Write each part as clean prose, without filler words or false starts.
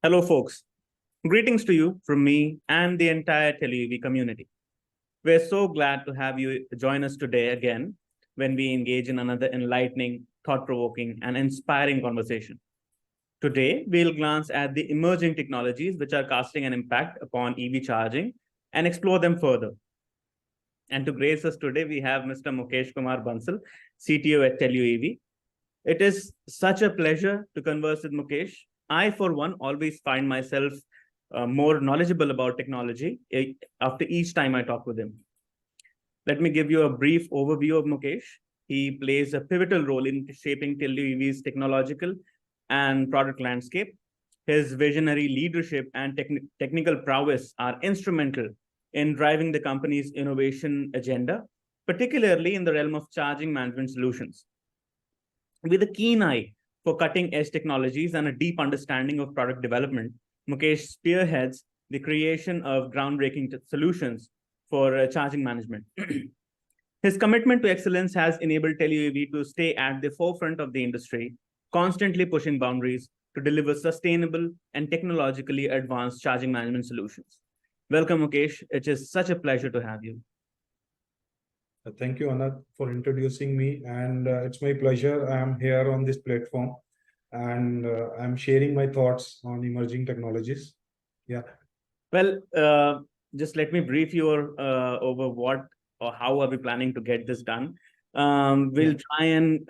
Hello, folks. Greetings to you from me and the entire TelioEV community. We're so glad to have you join us today again when we engage in another enlightening, thought-provoking, and inspiring conversation. Today, we'll glance at the emerging technologies which are casting an impact upon EV charging and explore them further. And to grace us today, we have Mr. Mukesh Kumar Bansal, CTO at TelioEV. It is such a pleasure to converse with Mukesh. I, for one, always find myself more knowledgeable about technology after each time I talk with him. Let me give you a brief overview of Mukesh. He plays a pivotal role in shaping TelioEV's technological and product landscape. His visionary leadership and technical prowess are instrumental in driving the company's innovation agenda, particularly in the realm of charging management solutions. With a keen eye for cutting-edge technologies and a deep understanding of product development, Mukesh spearheads the creation of groundbreaking solutions for charging management. His commitment to excellence has enabled TelioEV to stay at the forefront of the industry, constantly pushing boundaries to deliver sustainable and technologically advanced charging management solutions. Welcome, Mukesh. It is such a pleasure to have you. Thank you, Anand, for introducing me. And it's my pleasure. I'm here on this platform and I'm sharing my thoughts on emerging technologies. Yeah. Well, just let me brief you over what or how are we planning to get this done. We'll try and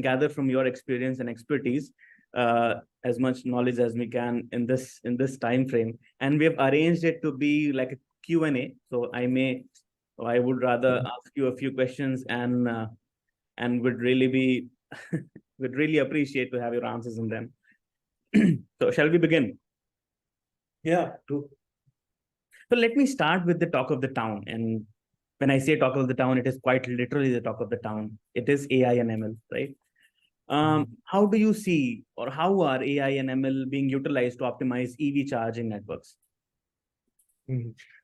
gather from your experience and expertise as much knowledge as we can in this time frame. And we have arranged it to be like a Q&A. So I would rather ask you a few questions and would really appreciate to have your answers in them. So shall we begin? Yeah. So let me start with the talk of the town. And when I say talk of the town, it is quite literally the talk of the town. It is AI and ML, right? How do you see, or how are AI and ML being utilized to optimize EV charging networks?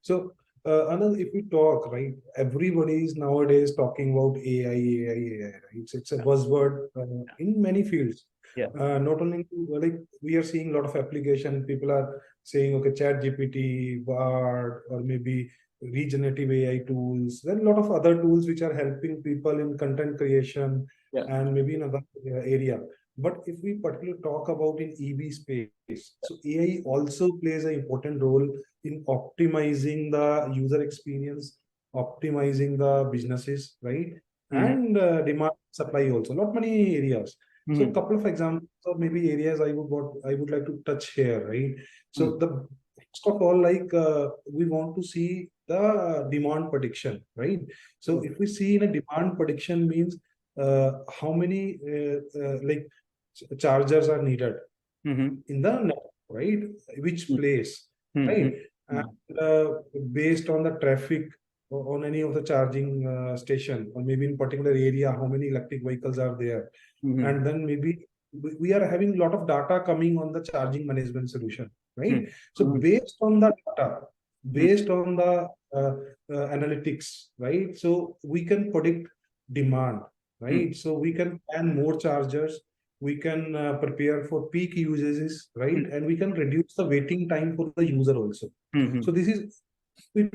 So, Anand, if we talk, right, everybody is nowadays talking about AI, right? It's a buzzword in many fields. Yeah. Not only like we are seeing a lot of application. People are saying, okay, Chat GPT, Bard, or maybe regenerative AI tools. Then a lot of other tools which are helping people in content creation and maybe in other area. But if we particularly talk about in EV space, so AI also plays an important role in optimizing the user experience, optimizing the businesses, right? And demand supply also, not many areas. So a couple of examples or maybe areas I would like to touch here, right? So the first of all, like we want to see the demand prediction, right? So if we see in a demand prediction means how many like chargers are needed in the network, right? Which place, right? And based on the traffic on any of the charging station, or maybe in particular area, how many electric vehicles are there, and then maybe we are having a lot of data coming on the charging management solution, right? So based on the data, based on the analytics, right? So we can predict demand, right? So we can plan more chargers, we can prepare for peak usages, right? And we can reduce the waiting time for the user also. So this is, we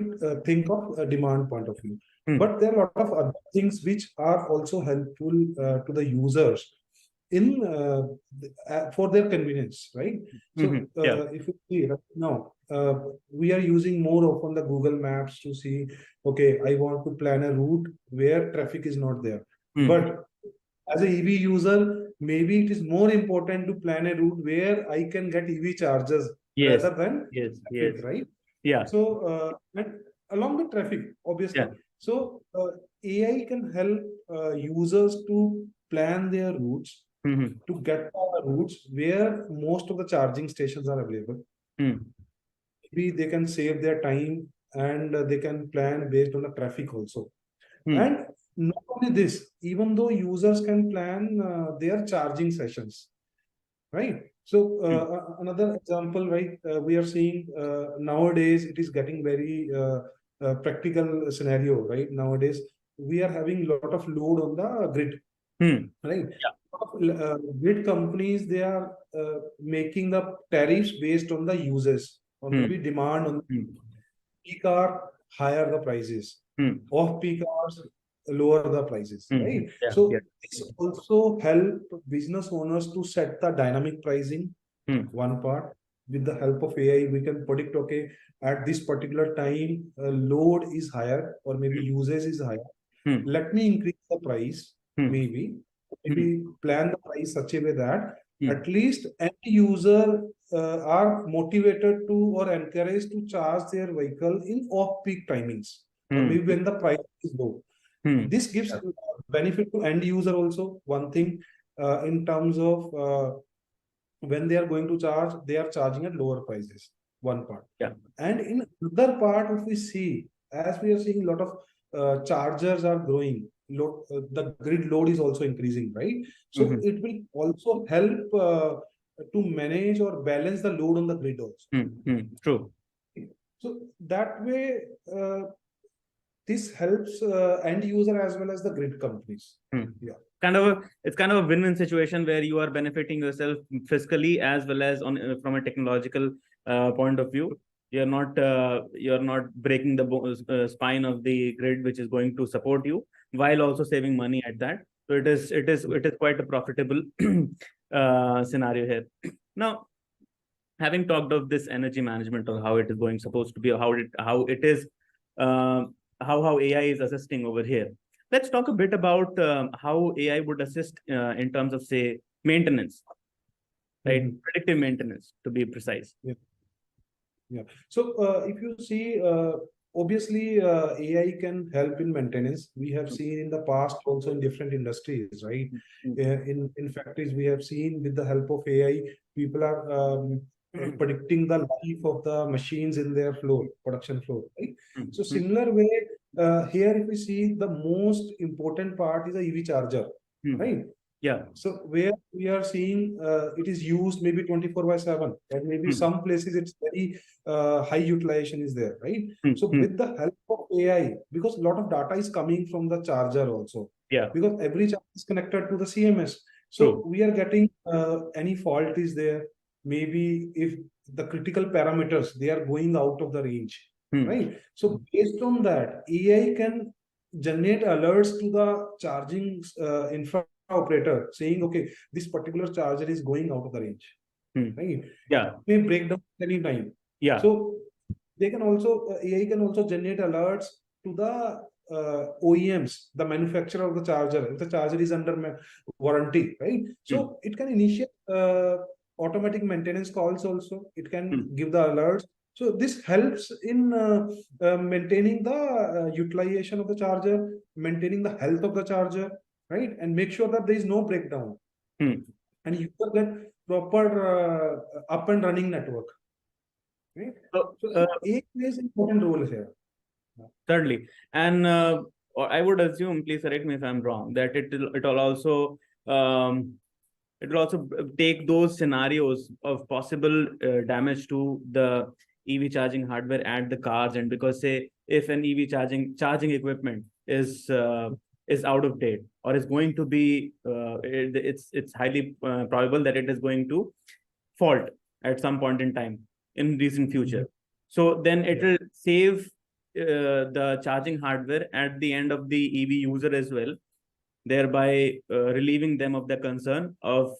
think of a demand point of view. But there are a lot of other things which are also helpful to the users in for their convenience, right? So if you see right now, we are using more often the Google Maps to see, okay, I want to plan a route where traffic is not there. But as a EV user, maybe it is more important to plan a route where I can get EV charges rather than traffic, right? Yeah. So and along the traffic, obviously. So AI can help users to plan their routes, to get the routes where most of the charging stations are available. Maybe they can save their time and they can plan based on the traffic also. And not only this, even though users can plan their charging sessions, right? So another example, right? We are seeing nowadays it is getting very practical scenario, right? Nowadays we are having a lot of load on the grid, right? Grid companies, they are making the tariffs based on the uses or maybe demand on peak hour, higher the prices. Off peak hours, lower the prices, right? Yeah, So yeah. this also help business owners to set the dynamic pricing. One part, with the help of AI, we can predict, okay, at this particular time, load is higher or maybe usage is higher. Let me increase the price, maybe plan the price such a way that at least end user are motivated to or encouraged to charge their vehicle in off-peak timings or maybe when the price is low. This gives benefit to end user also. One thing in terms of when they are going to charge, they are charging at lower prices. One part. Yeah. And in other part, if we see, as we are seeing, a lot of chargers are growing. The grid load is also increasing, right? So it will also help to manage or balance the load on the grid also. True. So that way, this helps end user as well as the grid companies. Yeah. It's kind of a win-win situation where you are benefiting yourself fiscally as well as on from a technological point of view. You're not breaking the spine of the grid, which is going to support you, while also saving money at that. So it is quite a profitable scenario here. Now, having talked of this energy management or how it is going supposed to be, or how it is how AI is assisting over here. Let's talk a bit about how AI would assist in terms of, say, maintenance, right? Predictive maintenance, to be precise. Yeah. Yeah. So if you see, obviously AI can help in maintenance. We have seen in the past also in different industries, right? In factories, we have seen with the help of AI, people are predicting the life of the machines in their floor, production floor, right? So similar way, here if we see, the most important part is the EV charger, right? Yeah. So where we are seeing it is used maybe 24/7, and maybe some places it's very high utilization is there, right? So with the help of AI, because a lot of data is coming from the charger also, Yeah. because every charger is connected to the CMS. So True. we are getting any fault is there, maybe if the critical parameters, they are going out of the range, right? So based on that, AI can generate alerts to the charging infra operator saying, okay, this particular charger is going out of the range, right? Yeah. It may break down any time. Yeah. So they can also AI can also generate alerts to the OEMs, the manufacturer of the charger. If the charger is under warranty, right? So it can initiate automatic maintenance calls also. It can give the alerts. So this helps in maintaining the utilization of the charger, maintaining the health of the charger, right? And make sure that there is no breakdown. And you will get proper up and running network. Right? So AI plays an important role here. Certainly. And I would assume, please correct me if I'm wrong, that it'll also take those scenarios of possible damage to the EV charging hardware at the cars, and because, say, if an EV charging equipment is out of date or is going to be it's highly probable that it is going to fault at some point in time in recent future. So then it will save the charging hardware at the end of the EV user as well, thereby relieving them of the concern of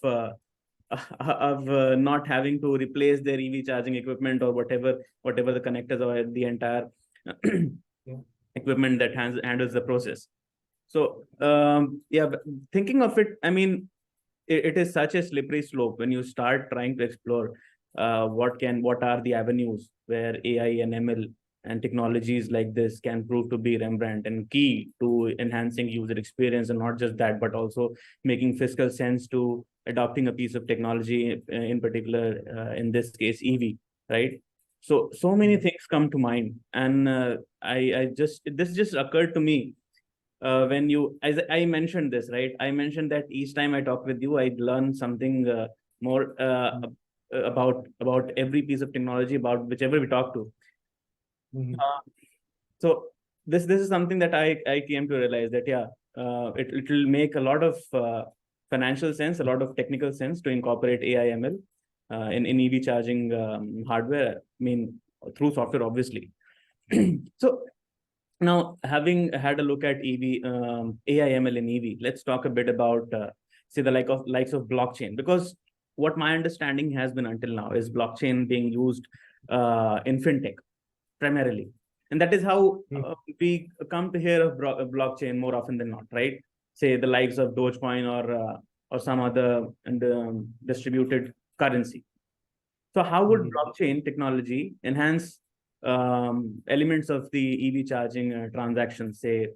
not having to replace their EV charging equipment or whatever the connectors or the entire equipment that handles the process. So thinking of it, I mean, it is such a slippery slope when you start trying to explore what are the avenues where AI and ML and technologies like this can prove to be Rembrandt and key to enhancing user experience, and not just that, but also making fiscal sense to adopting a piece of technology, in particular, in this case, EV, right? So many things come to mind, and this just occurred to me when you, as I mentioned this, right? I mentioned that each time I talk with you, I learn something more about every piece of technology, about whichever we talk to. So this is something that I came to realize that it will make a lot of financial sense, a lot of technical sense to incorporate AI ML in EV charging hardware. I mean, through software, obviously. So now, having had a look at EV, AI ML in EV, let's talk a bit about say the likes of blockchain, because what my understanding has been until now is blockchain being used in fintech primarily, and that is how we come to hear of blockchain more often than not, right? Say the likes of Dogecoin or some other distributed currency. So how would blockchain technology enhance elements of the EV charging transactions, say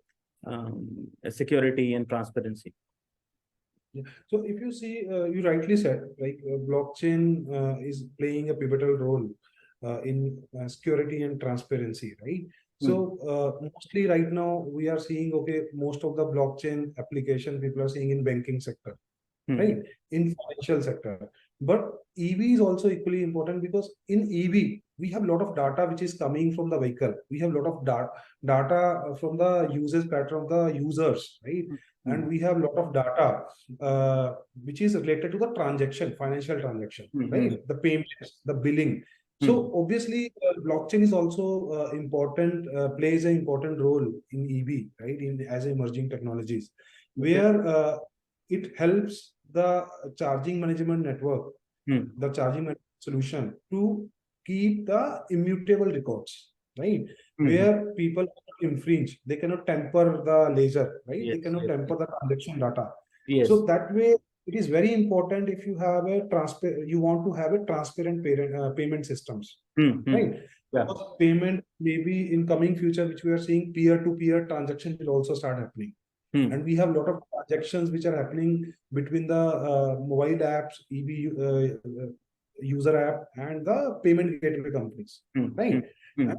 security and transparency? Yeah. So if you see, you rightly said, like blockchain is playing a pivotal role in security and transparency, right? So mostly right now we are seeing, okay, most of the blockchain application people are seeing in banking sector, right? In financial sector. But EV is also equally important because in EV, we have a lot of data which is coming from the vehicle. We have a lot of data from the users pattern of the users, right? And we have a lot of data which is related to the transaction, financial transaction, right? The payments, the billing. So obviously, blockchain is also important, plays an important role in EV, right? In as emerging technologies, where it helps the charging management network, the charging solution to keep the immutable records, right? Where people cannot infringe, they cannot tamper the ledger, right? They cannot tamper the transaction data. So that way, it is very important if you have a you want to have a transparent payment systems, right? Because payment maybe in coming future, which we are seeing peer-to-peer transaction will also start happening. And we have a lot of transactions which are happening between the mobile apps, EV user app, and the payment gateway companies, right? And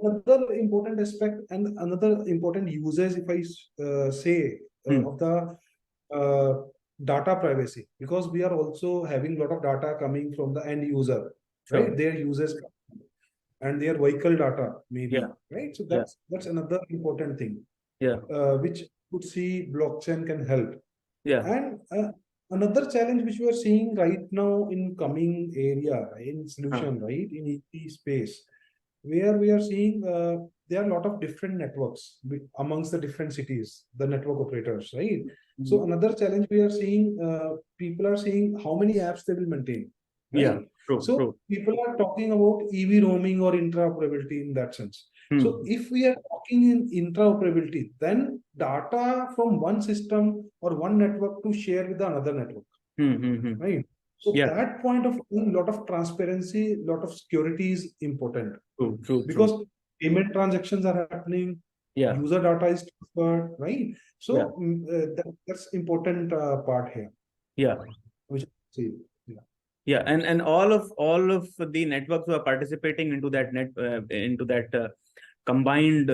another important aspect and another important usage, if I say, of the data privacy, because we are also having a lot of data coming from the end user, right? Their users and their vehicle data, maybe, right? So that's another important thing, which could see blockchain can help. And another challenge which we are seeing right now in coming area, in solution, right, in EV space, where we are seeing there are a lot of different networks amongst the different cities, the network operators, right? So another challenge we are seeing, people are seeing how many apps they will maintain, right? So people are talking about EV roaming or interoperability in that sense. So if we are talking in interoperability, then data from one system or one network to share with another network, right? So that point of view, a lot of transparency, a lot of security is important. Because payment transactions are happening, user data is transferred, right? So that's important part here. Which And all of the networks who are participating into that combined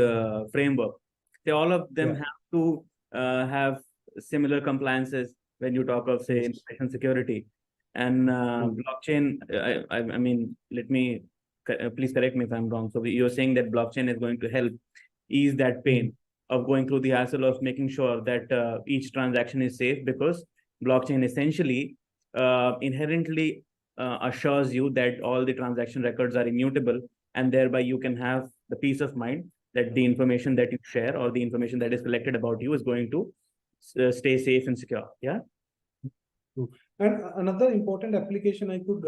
framework, they all of them have to have similar compliances when you talk of, say, information security. And blockchain, I mean, let me please correct me if I'm wrong. So you're saying that blockchain is going to help ease that pain of going through the hassle of making sure that each transaction is safe, because blockchain essentially inherently assures you that all the transaction records are immutable, and thereby you can have the peace of mind that the information that you share or the information that is collected about you is going to stay safe and secure. And another important application I could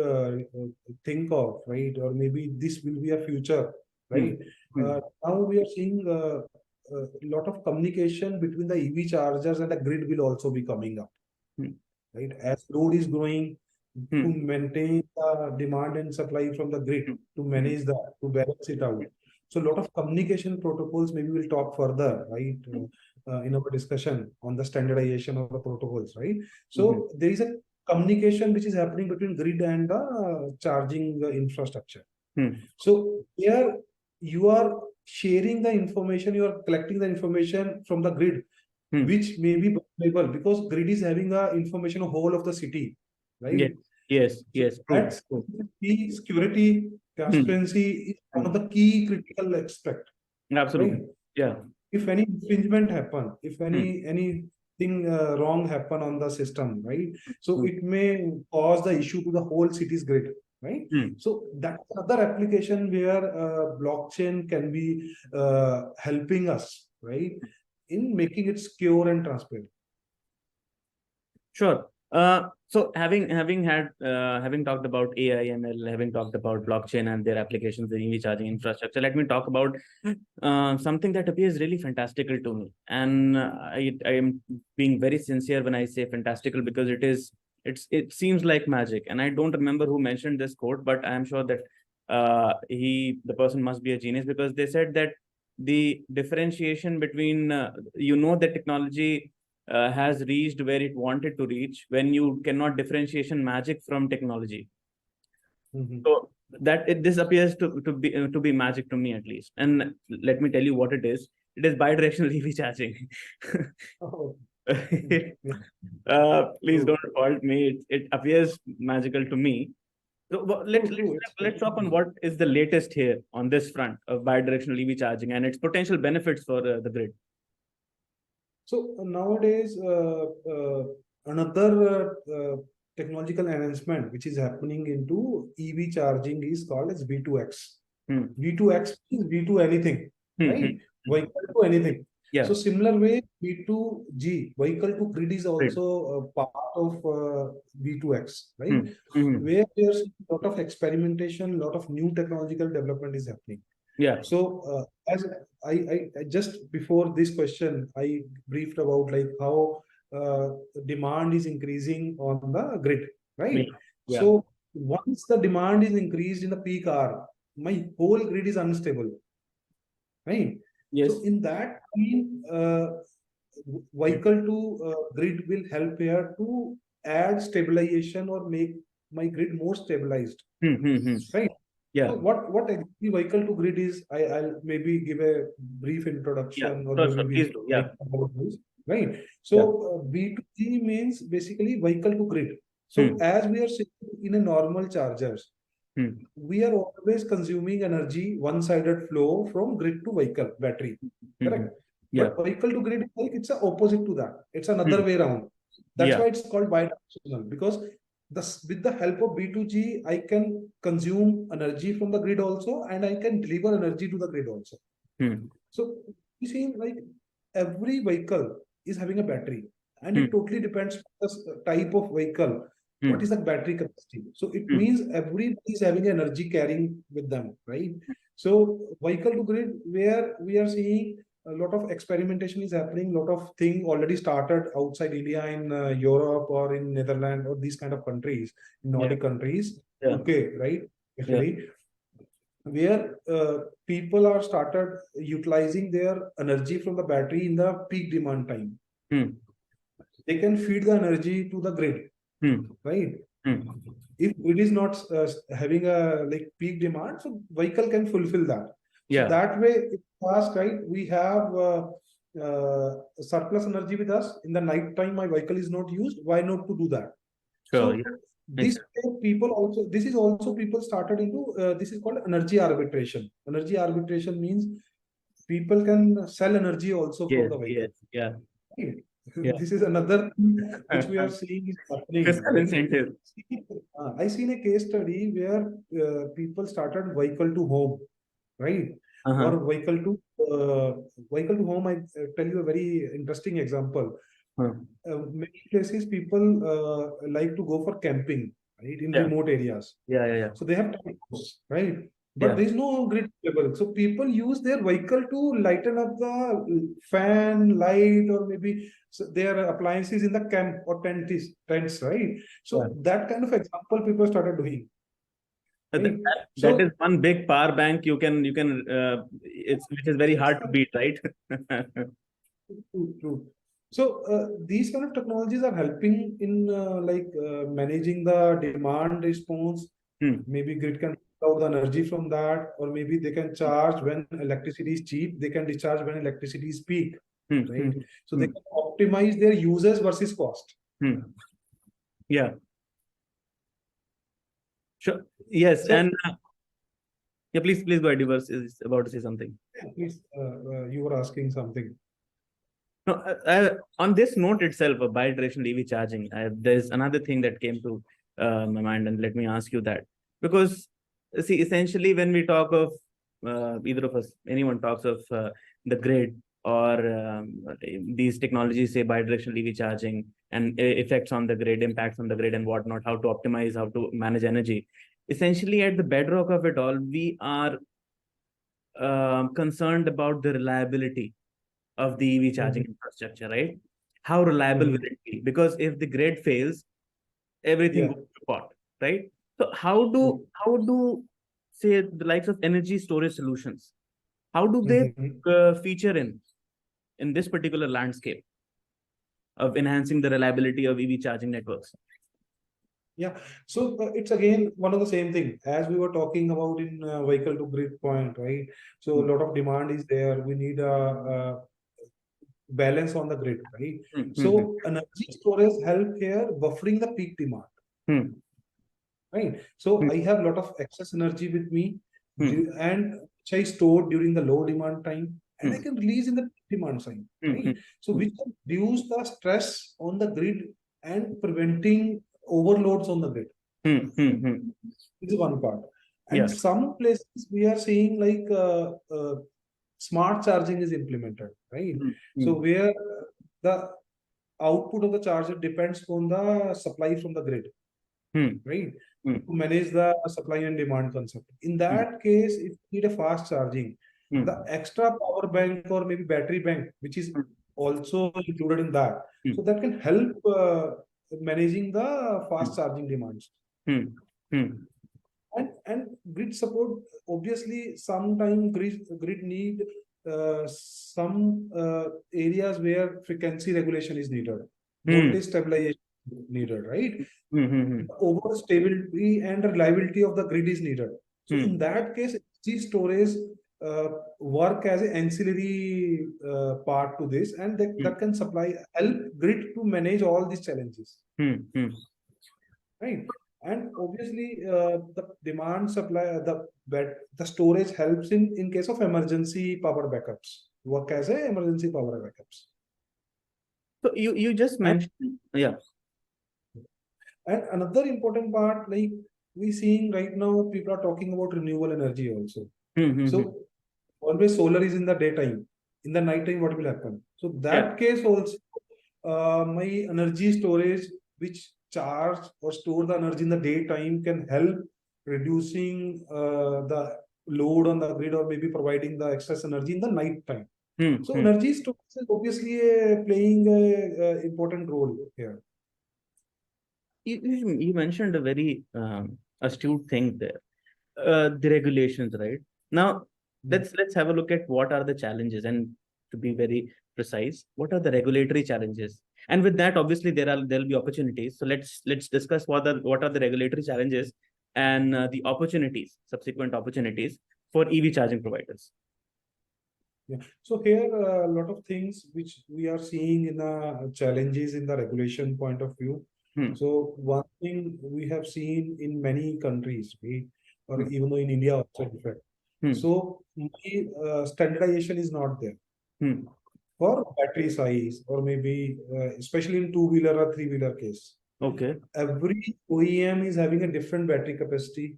think of, right, or maybe this will be a future, right? Now we are seeing a lot of communication between the EV chargers and the grid will also be coming up, right? As load is growing, to maintain the demand and supply from the grid, to manage that, to balance it out. So a lot of communication protocols, maybe we'll talk further, right, in our discussion on the standardization of the protocols, right? So there is a communication which is happening between grid and the charging infrastructure. So here you are sharing the information, you are collecting the information from the grid, which may be valuable because grid is having the information of whole of the city, right? Yes. That's key. Security, transparency is one of the key critical aspect. Absolutely. Right? If any infringement happen, if any something wrong happen on the system, right? So it may cause the issue to the whole city's grid, right? So that's another application where blockchain can be helping us, right, in making it secure and transparent. Sure. So having talked about AI, ML, having talked about blockchain and their applications in EV charging infrastructure, let me talk about something that appears really fantastical to me. And I am being very sincere when I say fantastical, because it seems like magic. And I don't remember who mentioned this quote, but I am sure that the person must be a genius, because they said that the differentiation between the technology has reached where it wanted to reach when you cannot differentiation magic from technology. So this appears to be magic to me, at least. And let me tell you what it is. It is bidirectional EV charging. Please don't fault me. It appears magical to me. So let's talk on what is the latest here on this front of bidirectional EV charging and its potential benefits for the grid. So nowadays, another technological enhancement which is happening into EV charging is called as V2X. V2X is V2 anything, right? Vehicle to anything. Yeah. So similar way, V2G, vehicle to grid, is also a part of V2X, right? Where there's a lot of experimentation, a lot of new technological development is happening. Yeah. So as I just before this question, I briefed about like how demand is increasing on the grid, right? Yeah. So once the demand is increased in the peak hour, my whole grid is unstable, right? Yes. So in that, I mean, vehicle to grid will help here to add stabilization or make my grid more stabilized, right? Yeah. So what exactly vehicle to grid is, I'll maybe give a brief introduction, or maybe Please do. Yeah. about this, right? So V2G means basically vehicle to grid. So as we are seeing in a normal chargers, we are always consuming energy, one-sided flow from grid to vehicle battery, correct? But vehicle to grid, like, it's a opposite to that. It's another way around. That's why it's called bidirectional, because with the help of B2G, I can consume energy from the grid also, and I can deliver energy to the grid also. So you see, like, every vehicle is having a battery, and it totally depends on the type of vehicle. What is the battery capacity? So it means everybody is having energy carrying with them, right? So vehicle to grid, where we are seeing a lot of experimentation is happening, a lot of thing already started outside India, in Europe or in Netherlands or these kind of countries, Nordic countries, UK, right? Especially, where people are started utilizing their energy from the battery in the peak demand time. They can feed the energy to the grid, right? If it is not having a like peak demand, so vehicle can fulfill that. So that way, if you ask, right, we have surplus energy with us in the night time. My vehicle is not used. Why not to do that? So this is also people started into this is called energy arbitration. Energy arbitration means people can sell energy also from the vehicle. Right? This is another thing which we are seeing is happening. Right? I seen a case study where people started vehicle to home, right? Or vehicle to home. I tell you a very interesting example. Many places people like to go for camping, right, in remote areas. So they have house, right? But there is no grid available. So people use their vehicle to lighten up the fan, light, or maybe their appliances in the camp or tents, right? So that kind of example people started doing. Right? That is one big power bank which is very hard to beat, right? True. So these kind of technologies are helping in managing the demand response. Maybe grid can pull out the energy from that, or maybe they can charge when electricity is cheap. They can discharge when electricity is peak, right? So they can optimize their users versus cost. Yeah. Sure. Yes. So, and please go ahead. You were about to say something. Please, you were asking something. No, on this note itself, of bidirectional EV charging, there's another thing that came to my mind, and let me ask you that. Because, see, essentially, when we talk of either of us, anyone talks of the grid or these technologies, say bidirectional EV charging and effects on the grid, impacts on the grid, and whatnot, how to optimize, how to manage energy. Essentially, at the bedrock of it all, we are concerned about the reliability of the EV charging Mhm. infrastructure, right? How reliable will Mhm. it be? Because if the grid fails, everything Yeah. goes to pot, right? So Mhm. how do say the likes of energy storage solutions, how do they Mhm. feature in this particular landscape of enhancing the reliability of EV charging networks? Yeah, so it's again one of the same thing as we were talking about in vehicle to grid point, right? So a Hmm, lot of demand is there. We need a balance on the grid, right? hmm, hmm, So energy storage help here buffering the peak demand, hmm, right? So hmm, I have a lot of excess energy with me, hmm, and which I store during the low demand time, and I hmm, can release in the peak demand time, hmm, right? hmm, So hmm, we can reduce the stress on the grid and preventing overloads on the grid. hmm, hmm, hmm. This is one part. And Yeah. some places we are seeing like smart charging is implemented, right? Hmm, So hmm, where the output of the charger depends on the supply from the grid, hmm, right? hmm, To manage the supply and demand concept. In hmm, that case, if you need a fast charging, hmm, the extra power bank or maybe battery bank, which is also included in that, hmm, so that can help managing the fast charging demands. hmm, hmm, And grid support, obviously sometimes grid need some areas where frequency regulation is needed, hmm, voltage stabilization needed, right? hmm, hmm, hmm, Overall stability and reliability of the grid is needed. So hmm, in that case, energy storage uh, work as an ancillary part to this, and hmm, that can supply help grid to manage all these challenges, hmm, hmm. right? And obviously the demand supply the storage helps in case of emergency power backups, work as a emergency power backups. So you just and mentioned, yeah. and another important part, like we seeing right now, people are talking about renewable energy also. Hmm, hmm, So hmm. always solar is in the daytime, in the night time what will happen? So Yeah. that case also, my energy storage which charge or store the energy in the daytime can help reducing the load on the grid, or maybe providing the excess energy in the night time. Hmm, So hmm. energy storage is obviously playing a important role here. You mentioned a very astute thing there. The regulations, right? Now, Mm. let's have a look at what are the challenges, and to be very precise, what are the regulatory challenges? And with that, obviously, there'll be opportunities. So let's discuss what are the regulatory challenges and the opportunities, subsequent opportunities for EV charging providers. Yeah. So here a lot of things which we are seeing in the challenges in the regulation point of view. Hmm, So one thing we have seen in many countries, right, or hmm, even though in India also, in fact. hmm, So standardization is not there hmm. for battery size, or maybe especially in two-wheeler or three-wheeler case. Okay. Every OEM is having a different battery capacity,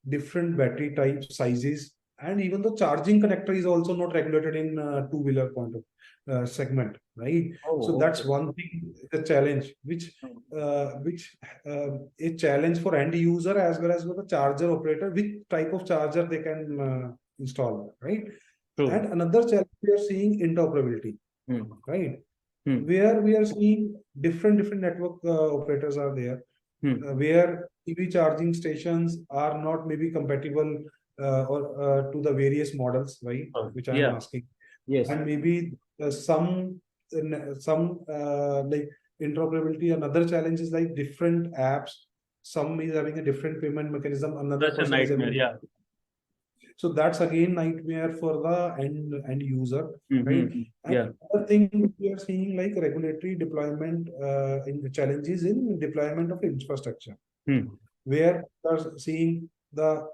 different battery type sizes, and even though charging connector is also not regulated in two-wheeler point of segment, right? So Oh, that's okay. one thing, the challenge, which a challenge for end user as well as for the charger operator, which type of charger they can install, right? True. And another challenge we are seeing, interoperability, Hmm, right? hmm, Where we are seeing different network operators are there, hmm. where EV charging stations are not maybe compatible or to the various models, right? Oh, Which I am yeah. asking, Yes. and maybe some like interoperability. Another challenge is like different apps. Some is having a different payment mechanism. Another Such a person is nightmare. having Yeah. so that's again nightmare for the end user, Hmm, hmm, right? hmm. And Yeah. other thing we are seeing like regulatory deployment in the challenges in deployment of infrastructure, Hmm, where we are seeing the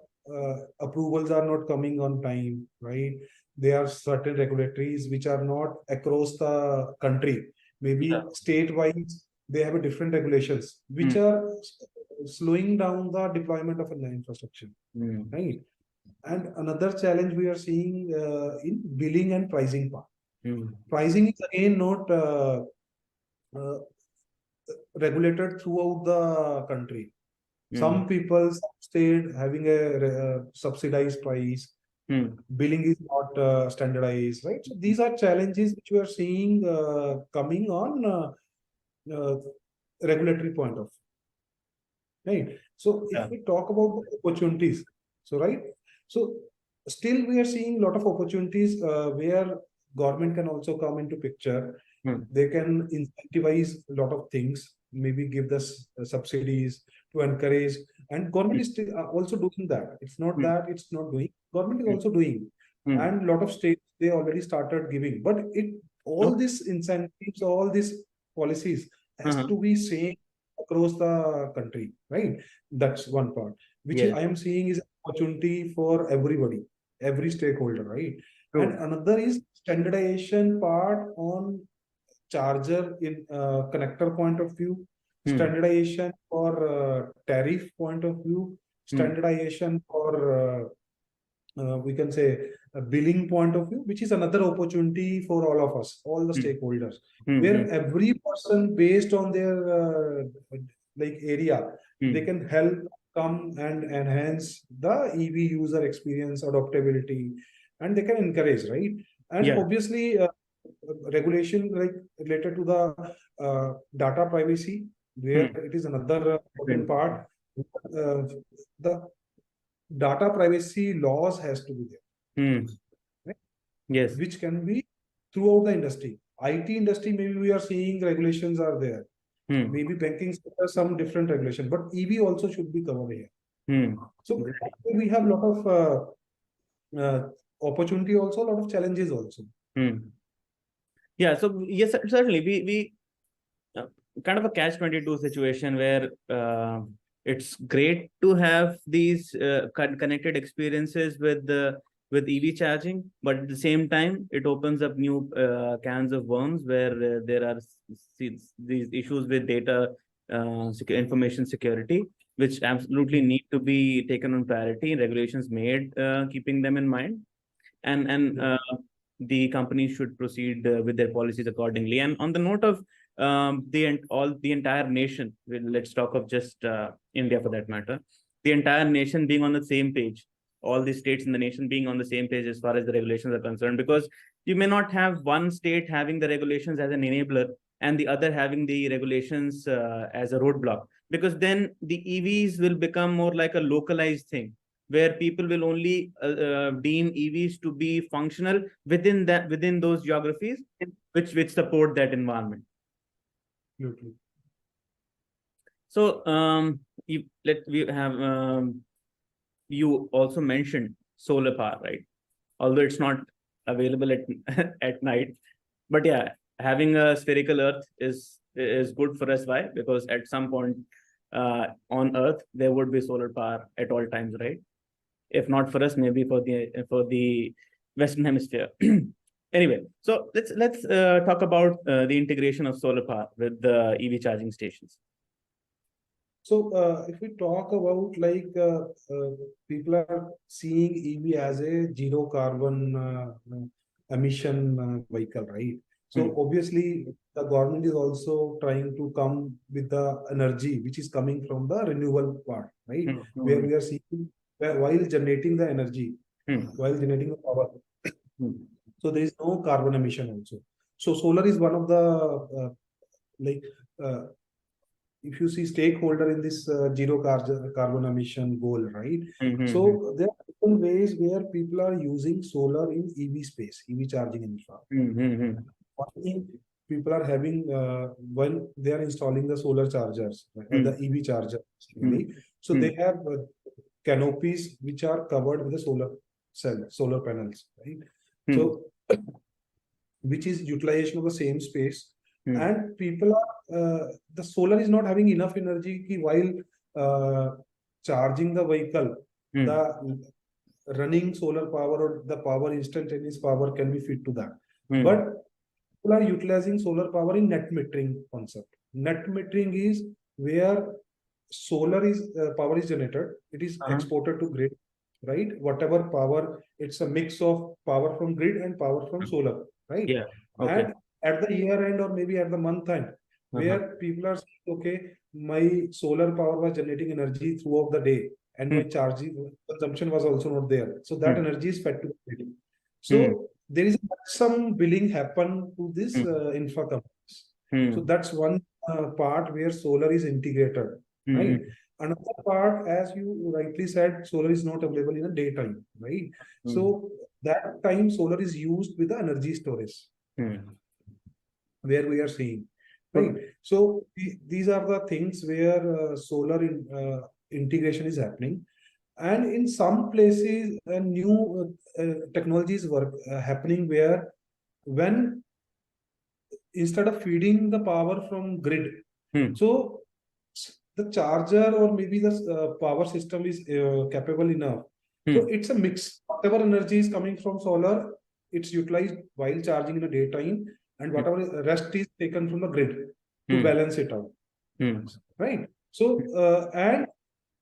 approvals are not coming on time, right? there are certain regulatories which are not across the country. Maybe state-wise, they have a different regulations which are slowing down the deployment of an infrastructure, right? And another challenge we are seeing in billing and pricing part. Pricing is again not uh, regulated throughout the country. Some people, some state having a subsidized price. Billing is not standardized, right? So these are challenges which we are seeing coming on regulatory point of view, right? So if we talk about the opportunities, so right, so still we are seeing a lot of opportunities where government can also come into picture. They can incentivize a lot of things, maybe give us subsidies to encourage, and government is still also doing that. It's not that it's not doing. Government is also doing, and a lot of states they already started giving. But it all these incentives, all these policies has to be same across the country, right? That's one part which I am seeing is opportunity for everybody, every stakeholder, right? And another is standardization part on charger in connector point of view, standardization for tariff point of view, standardization for we can say a billing point of view, which is another opportunity for all of us, all the stakeholders, where every person based on their like area, they can help come and enhance the EV user experience, adaptability, and they can encourage, right? And obviously regulation like related to the data privacy, where it is another important part. The data privacy laws has to be there, right? Which can be throughout the industry. IT industry, maybe we are seeing regulations are there. Maybe banking sector, some different regulation, but EV also should be covered here. So we have a lot of opportunity also, a lot of challenges also. Yeah, so yes, certainly we kind of a catch-22 situation where it's great to have these connected experiences with the with EV charging, but at the same time, it opens up new cans of worms where there are these issues with data information security, which absolutely need to be taken on priority. Regulations made keeping them in mind, and the companies should proceed with their policies accordingly. And on the note of the entire nation, let's talk of just India for that matter, the entire nation being on the same page, all the states in the nation being on the same page as far as the regulations are concerned, because you may not have one state having the regulations as an enabler and the other having the regulations as a roadblock, because then the EVs will become more like a localized thing where people will only deem EVs to be functional within those geographies which support that environment. Absolutely. So we have you also mentioned solar power, right? Although it's not available at at night, but yeah, having a spherical Earth is good for us. Why? Because at some point on Earth there would be solar power at all times, right? If not for us, maybe for the Western Hemisphere. Anyway, so let's talk about the integration of solar power with the EV charging stations. So if we talk about like people are seeing EV as a zero carbon emission vehicle, right? So obviously the government is also trying to come with the energy which is coming from the renewable part, right? Where we are seeing while generating the energy, while generating the power. So there is no carbon emission also. So solar is one of the like if you see stakeholder in this zero carbon emission goal, right? So there are different ways where people are using solar in EV space, EV charging infra. One thing people are having when they are installing the solar chargers, the EV charger, so they have canopies which are covered with the solar panels, right? So which is utilization of the same space. And people are the solar is not having enough energy while charging the vehicle. The running solar power or the power, instantaneous power can be fit to that. Hmm. But people are utilizing solar power in net metering concept. Net metering is where solar is power is generated, it is exported to grid, right? Whatever power, it's a mix of power from grid and power from solar, right? Yeah. Okay. And at the year end or maybe at the month end, where people are saying, okay, my solar power was generating energy throughout the day, and my charging consumption was also not there. So that energy is fed to the grid. So there is some billing happen to this infra companies. So that's one part where solar is integrated, right? Another part, as you rightly said, solar is not available in the daytime, right? So that time solar is used with the energy storage, where we are seeing, right? So these are the things where solar integration is happening. And in some places, new technologies work happening where when instead of feeding the power from grid, so the charger or maybe the power system is capable enough. So it's a mix. Whatever energy is coming from solar, it's utilized while charging in the daytime, and whatever rest is taken from the grid to balance it out, right? So and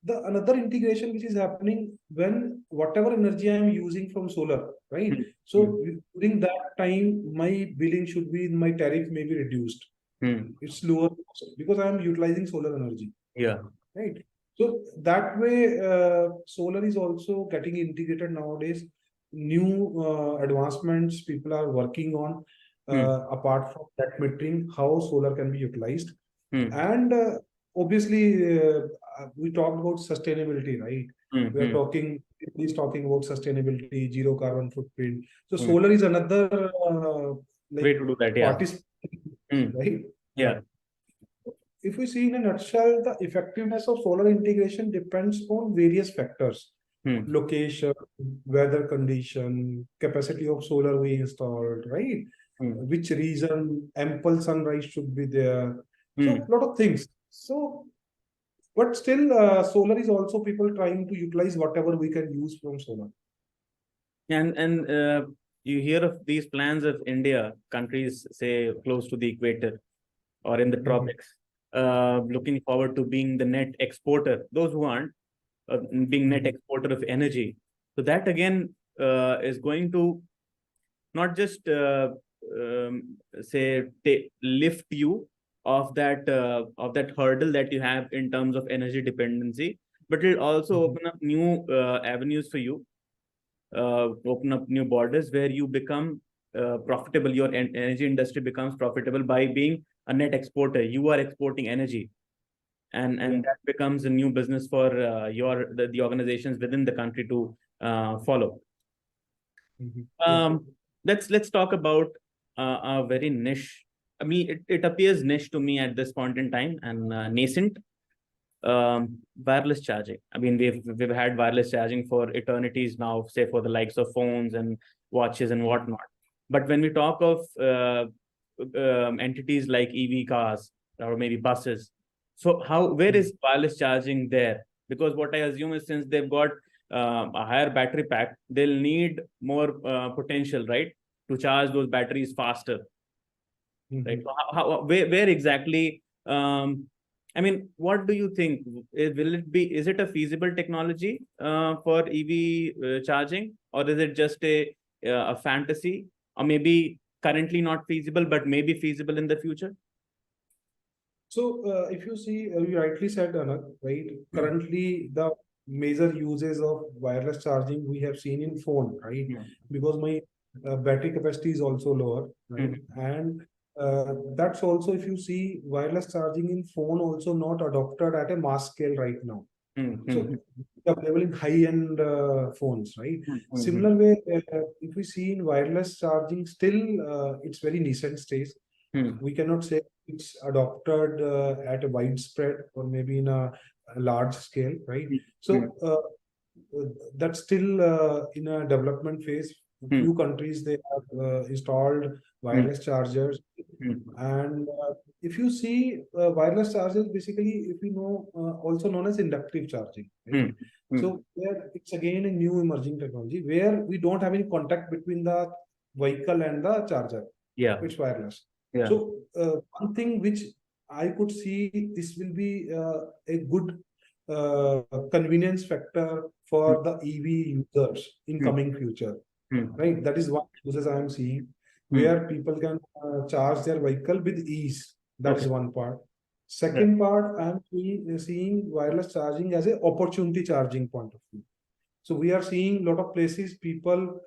the another integration which is happening when whatever energy I am using from solar, right? So during that time, my billing should be, my tariff may be reduced. It's lower because I am utilizing solar energy. Yeah. Right. So that way, solar is also getting integrated nowadays. New advancements people are working on, apart from that metering, how solar can be utilized. And obviously, we talked about sustainability, right? We are talking, he's talking about sustainability, zero carbon footprint. So solar is another way to do that. Yeah. Right? Yeah. If we see in a nutshell, the effectiveness of solar integration depends on various factors: location, weather condition, capacity of solar we installed, right? Which region, ample sunrise should be there. So a lot of things. So, but still, solar is also people trying to utilize whatever we can use from solar. And you hear of these plans of India, countries say close to the equator or in the tropics, looking forward to being the net exporter. Those who aren't being net exporter of energy. So that again is going to not just say lift you of that hurdle that you have in terms of energy dependency, but it'll also open up new avenues for you, open up new borders where you become profitable. Your energy industry becomes profitable by being a net exporter. You are exporting energy, and that becomes a new business for the organizations within the country to follow. Let's talk about a very niche. I mean, it appears niche to me at this point in time, and nascent. Wireless charging. I mean, we've had wireless charging for eternities now, say for the likes of phones and watches and whatnot. But when we talk of entities like EV cars or maybe buses, so where is wireless charging there? Because what I assume is, since they've got a higher battery pack, they'll need more potential, right, to charge those batteries faster. Right? So where exactly? I mean, what do you think? Will it be? Is it a feasible technology for EV charging, or is it just a fantasy, or maybe currently not feasible, but maybe feasible in the future? So, if you see, you rightly said, Anak, right? Currently, the major uses of wireless charging we have seen in phone, right? Because my battery capacity is also lower, right? And that's also, if you see, wireless charging in phone also not adopted at a mass scale right now. So available in high-end phones, right? Similar way, if we see in wireless charging, still it's very nascent stage. We cannot say it's adopted at a widespread or maybe in a large scale, right? So that's still in a development phase. Few countries, they have installed wireless chargers. And if you see wireless chargers, basically, if you know, also known as inductive charging, right? So where it's again a new emerging technology where we don't have any contact between the vehicle and the charger. Yeah. It's wireless. Yeah. So one thing which I could see this will be a good convenience factor for the EV users in coming future. Right, that is what uses I am seeing, where people can charge their vehicle with ease. That is one part. Second part, I am seeing wireless charging as an opportunity charging point of view. So we are seeing a lot of places people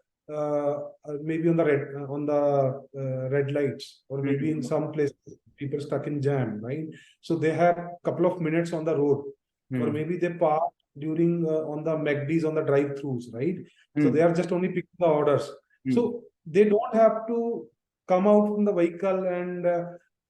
maybe on the red lights, or maybe in some places people stuck in jam, right? So they have couple of minutes on the road, or maybe they park during on the McD's on the drive-throughs, right? So they are just only picking the orders. So they don't have to come out from the vehicle and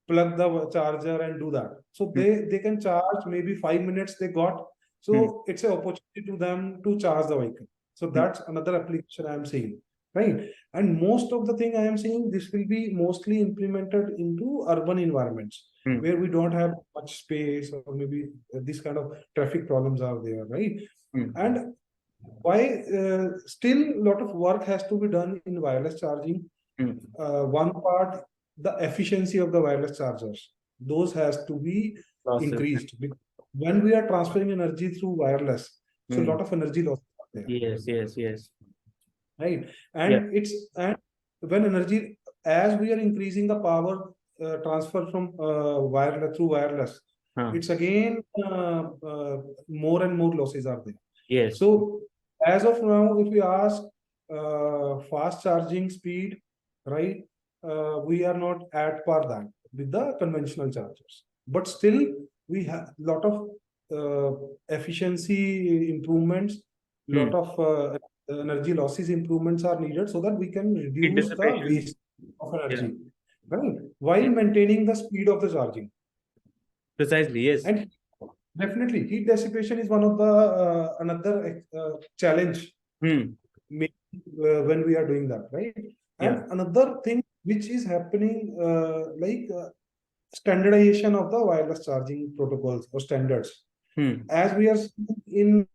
plug the charger and do that. So they can charge maybe 5 minutes they got. So it's an opportunity to them to charge the vehicle. So that's another application I am seeing, right? And most of the thing I am seeing, this will be mostly implemented into urban environments where we don't have much space, or maybe this kind of traffic problems are there, right? And why still a lot of work has to be done in wireless charging. One part, the efficiency of the wireless chargers, those has to be increased, because when we are transferring energy through wireless, so a lot of energy loss are there. Yes. Right, and and when energy, as we are increasing the power transfer from wireless through wireless, it's again more and more losses are there. Yes. So as of now, if we ask fast charging speed, right, we are not at par that with the conventional chargers, but still we have lot of efficiency improvements, lot of energy losses improvements are needed, so that we can reduce the waste of energy, right, while maintaining the speed of the charging. Precisely, yes. And definitely, heat dissipation is one of the another challenge when we are doing that, right? And another thing which is happening, standardization of the wireless charging protocols or standards, as we are seeing in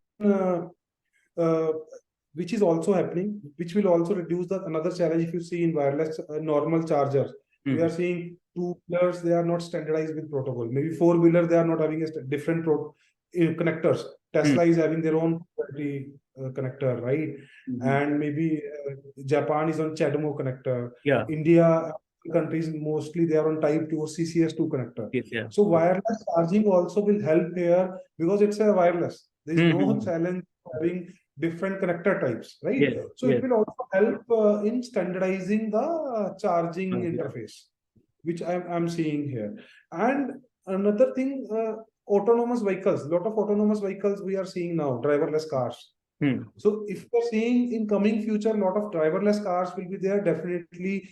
which is also happening, which will also reduce the another challenge. If you see in wireless normal chargers, we are seeing two-wheelers, they are not standardized with protocol. Maybe four-wheeler, they are not having a different connectors. Tesla is having their own connector, right? And maybe Japan is on CHAdeMO connector. India countries mostly they are on Type 2 or CCS2 connector. So wireless charging also will help here, because it's a wireless. There is no challenge having different connector types, right? So it will also help in standardizing the charging interface, which I'm seeing here. And another thing, autonomous vehicles, lot of autonomous vehicles we are seeing now, driverless cars. So if we're seeing in coming future, a lot of driverless cars will be there, definitely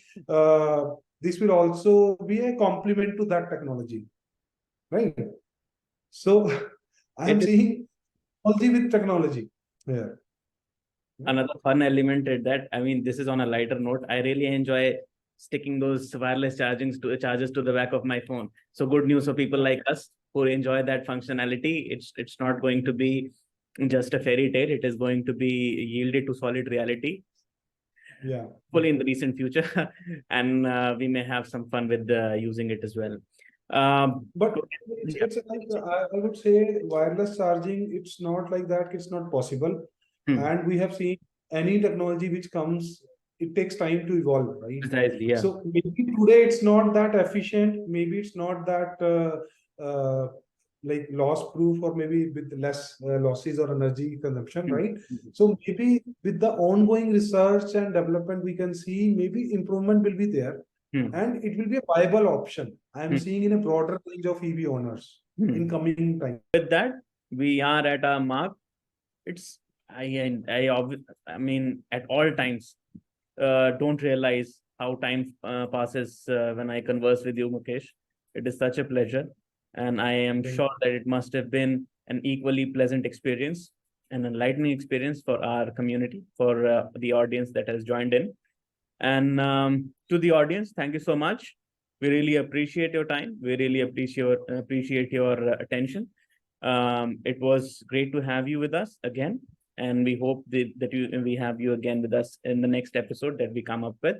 this will also be a complement to that technology, right? So I am seeing technology with technology. Yeah. Another fun element is that, I mean, this is on a lighter note. I really enjoy sticking those wireless chargers to the back of my phone. So good news for people like us who enjoy that functionality. It's not going to be just a fairy tale. It is going to be yielded to solid reality. Yeah. Fully in the recent future, and we may have some fun with using it as well. But it's like I would say wireless charging, it's not like that, it's not possible. And we have seen any technology which comes, it takes time to evolve, right? Precisely, yeah. So maybe today it's not that efficient, maybe it's not that like loss proof, or maybe with less losses or energy consumption, right? So maybe with the ongoing research and development, we can see maybe improvement will be there. And it will be a viable option. I am seeing in a broader range of EV owners in coming time. With that, we are at our mark. It's I mean, at all times, don't realize how time passes when I converse with you, Mukesh. It is such a pleasure, and I am sure that it must have been an equally pleasant experience, an enlightening experience for our community, for the audience that has joined in. And to the audience, thank you so much. We really appreciate your time. We really appreciate your attention. It was great to have you with us again, and we hope we have you again with us in the next episode that we come up with.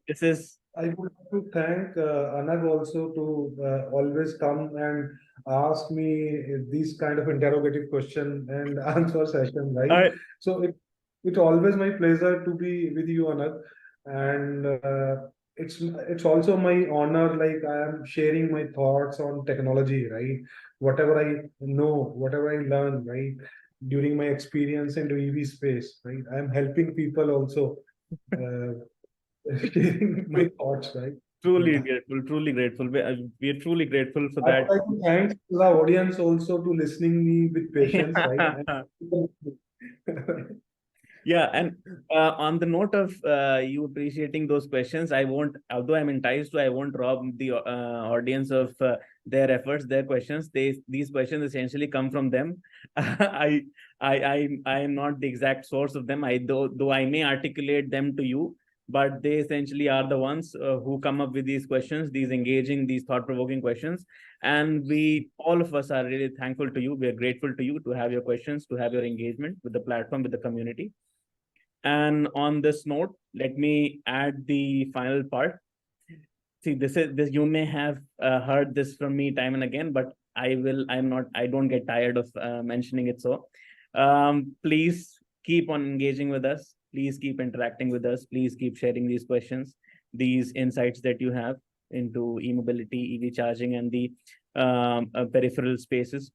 This is I would like to thank Anag also to always come and ask me these kind of interrogative question and answer session, right? I So it's always my pleasure to be with you, Anag, and it's also my honor. Like I am sharing my thoughts on technology, right? Whatever I know, whatever I learn, right, during my experience into EV space, right? I am helping people also. Sharing my thoughts, right? truly Yeah. grateful, truly grateful. We are truly grateful for I that. would like to thank the audience also to listening me with patience, right? Yeah, and on the note of you appreciating those questions, I won't, although I'm enticed to, I won't rob the audience of their efforts, their questions. These questions essentially come from them. I am not the exact source of them. Though I may articulate them to you, but they essentially are the ones who come up with these questions, these engaging, these thought-provoking questions. And we, all of us, are really thankful to you. We are grateful to you to have your questions, to have your engagement with the platform, with the community. And on this note, let me add the final part. See, this you may have heard this from me time and again, but I don't get tired of mentioning it. So please keep on engaging with us. Please keep interacting with us. Please keep sharing these questions, these insights that you have into e-mobility, EV charging, and the peripheral spaces.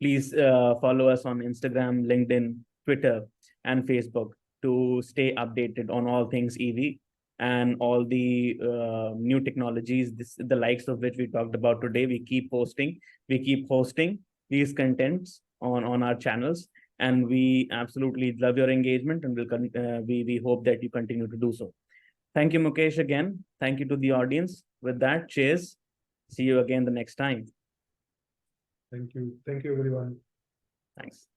Please follow us on Instagram, LinkedIn, Twitter, and Facebook to stay updated on all things EV and all the new technologies, the likes of which we talked about today. We keep hosting these contents on our channels, and we absolutely love your engagement, and we hope that you continue to do so. Thank you, Mukesh, again. Thank you to the audience. With that, cheers. See you again the next time. Thank you. Thank you, everyone. Thanks.